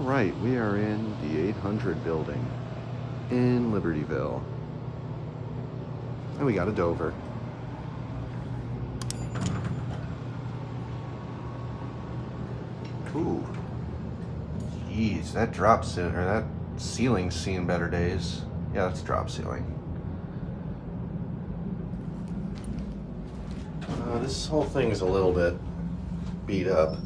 Alright, we are in the 800 building in Libertyville. And we got a Dover. Ooh. Jeez, that drop ceiling, or that ceiling's seen better days. Yeah, that's drop ceiling. This whole thing is a little bit beat up.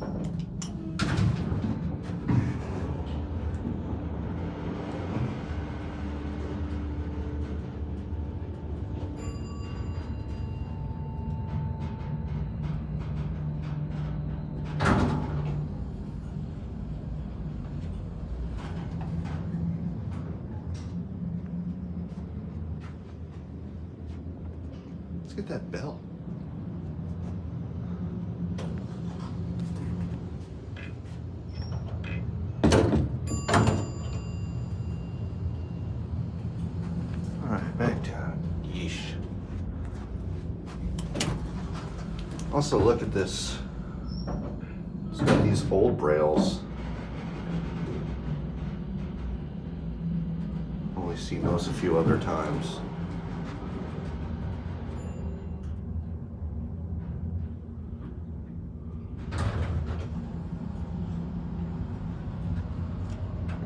Let's get that bell. Alright, back down. Yeesh. Also, look at this. It's got these old brails. Only seen those a few other times.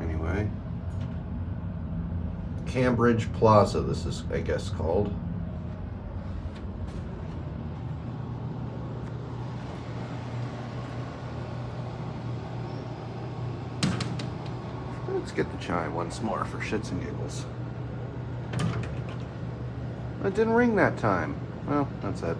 Anyway, Cambridge Plaza, this is, I guess, called. Let's get the chime once more for shits and giggles. It didn't ring that time. Well, that's it.